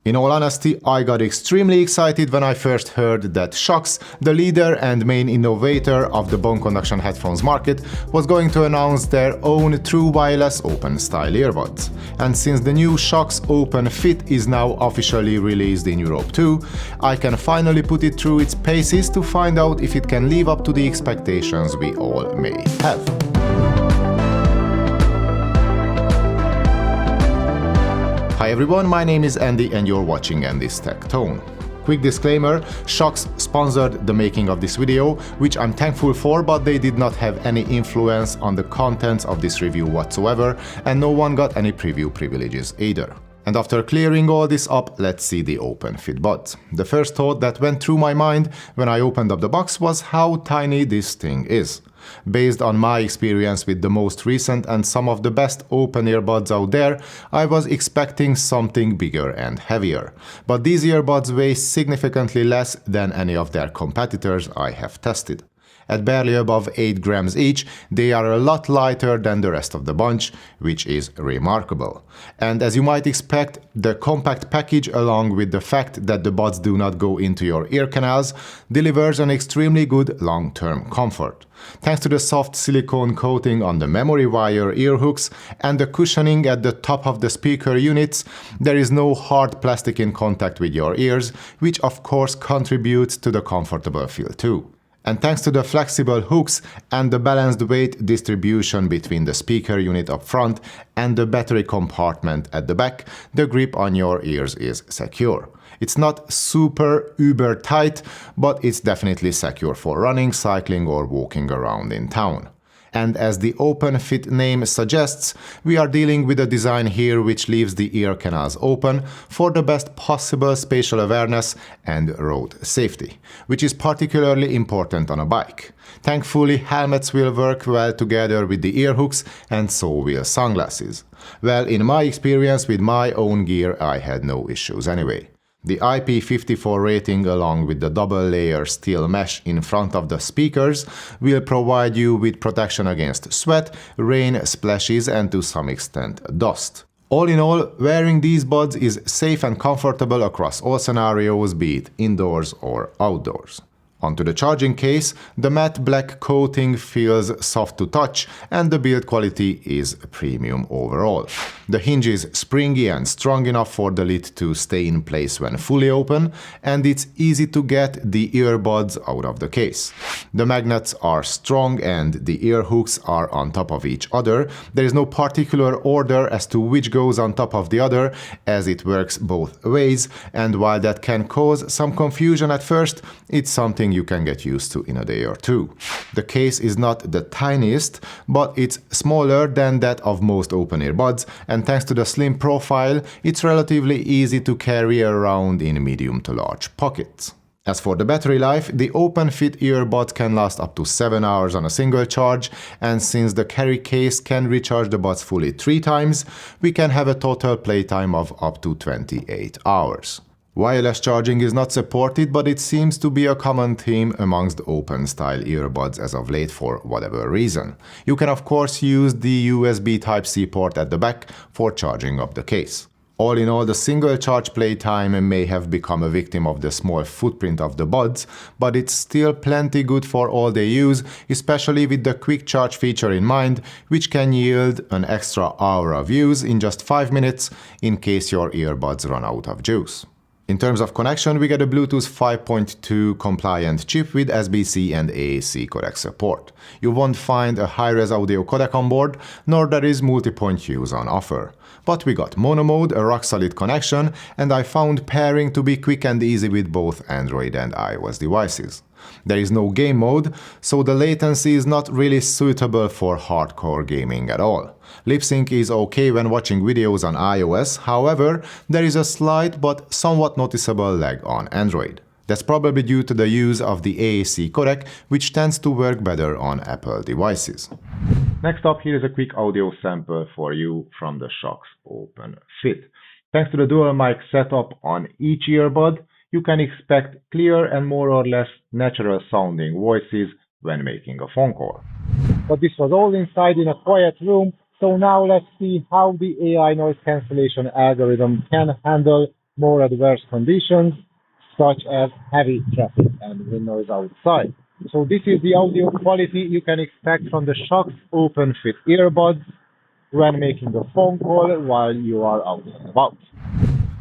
In all honesty, I got extremely excited when I first heard that Shokz, the leader and main innovator of the bone conduction headphones market, was going to announce their own true wireless open style earbuds. And since the new Shokz Open Fit is now officially released in Europe too, I can finally put it through its paces to find out if it can live up to the expectations we all may have. Hi everyone, my name is Andy and you're watching Andy's Tech Tone. Quick disclaimer, Shokz sponsored the making of this video, which I'm thankful for, but they did not have any influence on the contents of this review whatsoever, and no one got any preview privileges either. And after clearing all this up, let's see the Open Fit buds. The first thought that went through my mind when I opened up the box was how tiny this thing is. Based on my experience with the most recent and some of the best open earbuds out there, I was expecting something bigger and heavier. But these earbuds weigh significantly less than any of their competitors I have tested. At barely above 8 grams each, they are a lot lighter than the rest of the bunch, which is remarkable. And as you might expect, the compact package, along with the fact that the buds do not go into your ear canals, delivers an extremely good long-term comfort. Thanks to the soft silicone coating on the memory wire ear hooks and the cushioning at the top of the speaker units, there is no hard plastic in contact with your ears, which of course contributes to the comfortable feel too. And thanks to the flexible hooks and the balanced weight distribution between the speaker unit up front and the battery compartment at the back, the grip on your ears is secure. It's not super uber tight, but it's definitely secure for running, cycling or walking around in town. And as the Open Fit name suggests, we are dealing with a design here which leaves the ear canals open for the best possible spatial awareness and road safety, which is particularly important on a bike. Thankfully, helmets will work well together with the ear hooks, and so will sunglasses. Well, in my experience with my own gear, I had no issues anyway. The IP54 rating, along with the double-layer steel mesh in front of the speakers, will provide you with protection against sweat, rain, splashes and to some extent dust. All in all, wearing these buds is safe and comfortable across all scenarios, be it indoors or outdoors. Onto the charging case, the matte black coating feels soft to touch and the build quality is premium overall. The hinge is springy and strong enough for the lid to stay in place when fully open, and it's easy to get the earbuds out of the case. The magnets are strong and the ear hooks are on top of each other. There is no particular order as to which goes on top of the other, as it works both ways, and while that can cause some confusion at first, it's something you can get used to in a day or two. The case is not the tiniest, but it's smaller than that of most open earbuds, and thanks to the slim profile, it's relatively easy to carry around in medium to large pockets. As for the battery life, the Open Fit earbuds can last up to 7 hours on a single charge, and since the carry case can recharge the buds fully 3 times, we can have a total playtime of up to 28 hours. Wireless charging is not supported, but it seems to be a common theme amongst open-style earbuds as of late for whatever reason. You can of course use the USB Type-C port at the back for charging up the case. All in all, the single charge playtime may have become a victim of the small footprint of the buds, but it's still plenty good for all they use, especially with the quick charge feature in mind, which can yield an extra hour of use in just 5 minutes in case your earbuds run out of juice. In terms of connection, we get a Bluetooth 5.2 compliant chip with SBC and AAC codec support. You won't find a high-res audio codec on board, nor there is multi-point use on offer. But we got mono mode, a rock-solid connection, and I found pairing to be quick and easy with both Android and iOS devices. There is no game mode, so the latency is not really suitable for hardcore gaming at all. Lip sync is okay when watching videos on iOS, however, there is a slight but somewhat noticeable lag on Android. That's probably due to the use of the AAC codec, which tends to work better on Apple devices. Next up, here is a quick audio sample for you from the Shokz Open Fit. Thanks to the dual mic setup on each earbud, you can expect clear and more or less natural sounding voices when making a phone call. But this was all inside in a quiet room, so now let's see how the AI noise cancellation algorithm can handle more adverse conditions such as heavy traffic and wind noise outside. So this is the audio quality you can expect from the Shokz Open Fit earbuds when making a phone call while you are out and about.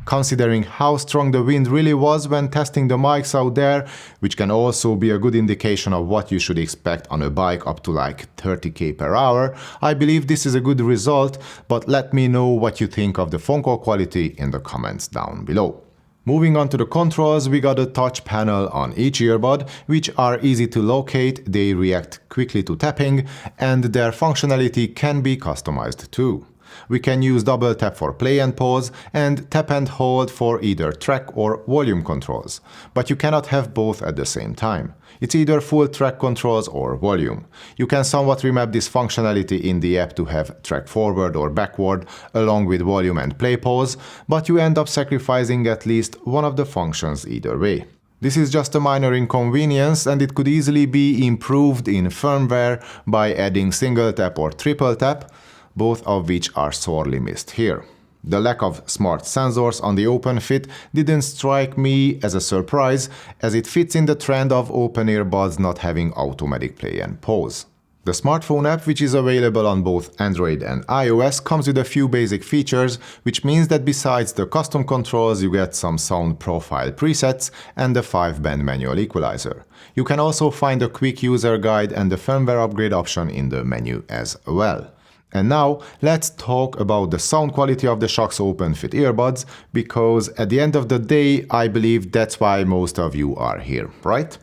Considering how strong the wind really was when testing the mics out there, which can also be a good indication of what you should expect on a bike up to like 30k per hour, I believe this is a good result, but let me know what you think of the phone call quality in the comments down below. Moving on to the controls, we got a touch panel on each earbud, which are easy to locate, they react quickly to tapping, and their functionality can be customized too. We can use double tap for play and pause, and tap and hold for either track or volume controls. But you cannot have both at the same time. It's either full track controls or volume. You can somewhat remap this functionality in the app to have track forward or backward along with volume and play pause, but you end up sacrificing at least one of the functions either way. This is just a minor inconvenience, and it could easily be improved in firmware by adding single tap or triple tap, both of which are sorely missed here. The lack of smart sensors on the Open Fit didn't strike me as a surprise, as it fits in the trend of open earbuds not having automatic play and pause. The smartphone app, which is available on both Android and iOS, comes with a few basic features, which means that besides the custom controls you get some sound profile presets and a 5-band manual equalizer. You can also find a quick user guide and the firmware upgrade option in the menu as well. And now, let's talk about the sound quality of the Shokz Open Fit earbuds, because at the end of the day, I believe that's why most of you are here, right?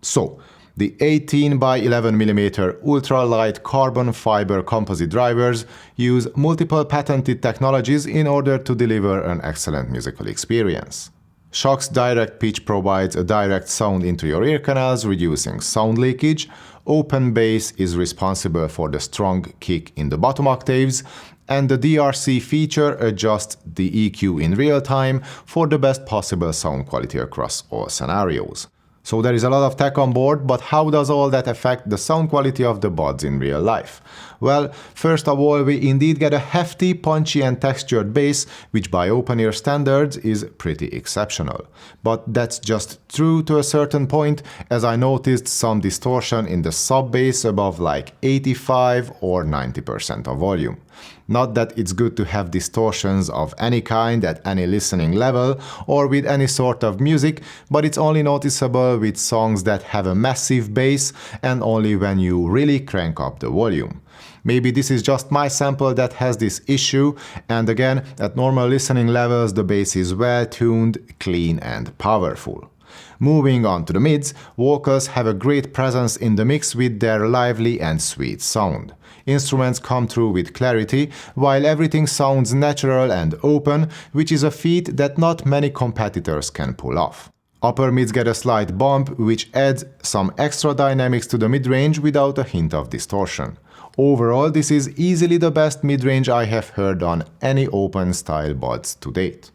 So, the 18 by 11 mm ultra-light carbon fiber composite drivers use multiple patented technologies in order to deliver an excellent musical experience. Shokz Direct Pitch provides a direct sound into your ear canals, reducing sound leakage. Open Bass is responsible for the strong kick in the bottom octaves, and the DRC feature adjusts the EQ in real time for the best possible sound quality across all scenarios. So there is a lot of tech on board, but how does all that affect the sound quality of the buds in real life? Well, first of all, we indeed get a hefty, punchy and textured bass, which by open-ear standards is pretty exceptional. But that's just true to a certain point, as I noticed some distortion in the sub-bass above like 85 or 90% of volume. Not that it's good to have distortions of any kind at any listening level or with any sort of music, but it's only noticeable with songs that have a massive bass and only when you really crank up the volume. Maybe this is just my sample that has this issue, and again, at normal listening levels the bass is well tuned, clean and powerful. Moving on to the mids, vocals have a great presence in the mix with their lively and sweet sound. Instruments come through with clarity, while everything sounds natural and open, which is a feat that not many competitors can pull off. Upper mids get a slight bump, which adds some extra dynamics to the mid-range without a hint of distortion. Overall, this is easily the best mid-range I have heard on any open-style buds to date.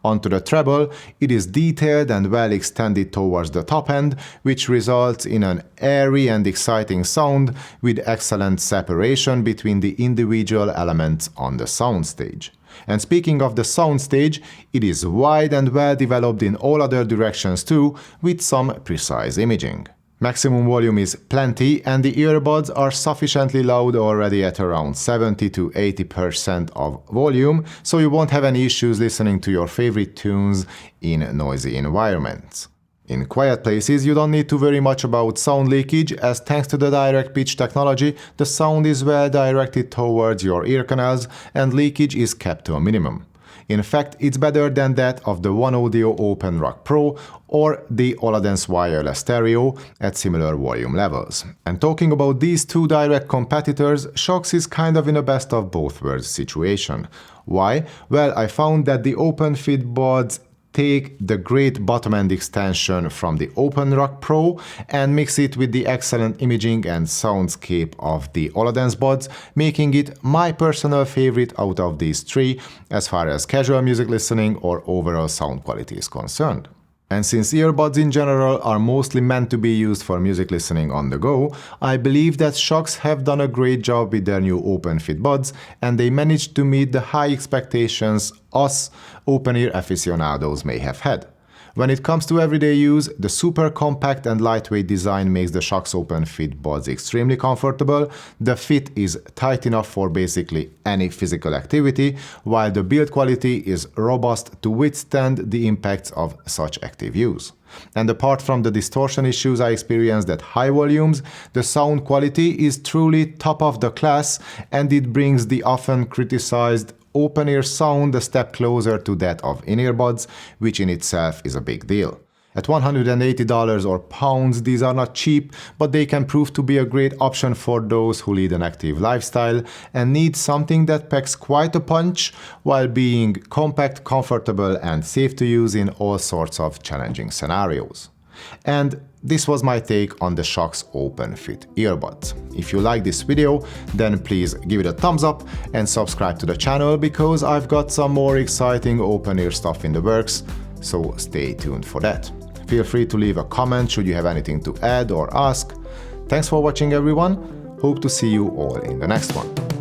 Onto the treble, it is detailed and well extended towards the top end, which results in an airy and exciting sound with excellent separation between the individual elements on the soundstage. And speaking of the soundstage, it is wide and well developed in all other directions too, with some precise imaging. Maximum volume is plenty, and the earbuds are sufficiently loud already at around 70 to 80% of volume, so you won't have any issues listening to your favorite tunes in noisy environments. In quiet places, you don't need to worry much about sound leakage, as thanks to the direct pitch technology, the sound is well directed towards your ear canals and leakage is kept to a minimum. In fact, it's better than that of the One Audio Open Rock Pro or the Oladence Wireless Stereo at similar volume levels. And talking about these two direct competitors, Shokz is kind of in a best of both worlds situation. Why? Well, I found that the Open Fit buds take the great bottom-end extension from the Open Rock Pro and mix it with the excellent imaging and soundscape of the Oladence buds, making it my personal favorite out of these three as far as casual music listening or overall sound quality is concerned. And since earbuds in general are mostly meant to be used for music listening on the go, I believe that Shokz have done a great job with their new open fit buds, and they managed to meet the high expectations us open-ear aficionados may have had. When it comes to everyday use, the super compact and lightweight design makes the Shokz open fit buds extremely comfortable. The fit is tight enough for basically any physical activity, while the build quality is robust to withstand the impacts of such active use. And apart from the distortion issues I experienced at high volumes, the sound quality is truly top of the class, and it brings the often criticized open-ear sound a step closer to that of in-ear buds, which in itself is a big deal. At $180 or pounds, these are not cheap, but they can prove to be a great option for those who lead an active lifestyle and need something that packs quite a punch while being compact, comfortable, and safe to use in all sorts of challenging scenarios. And this was my take on the Shokz Open Fit earbuds. If you like this video, then please give it a thumbs up and subscribe to the channel because I've got some more exciting open ear stuff in the works, so stay tuned for that. Feel free to leave a comment should you have anything to add or ask. Thanks for watching everyone, hope to see you all in the next one.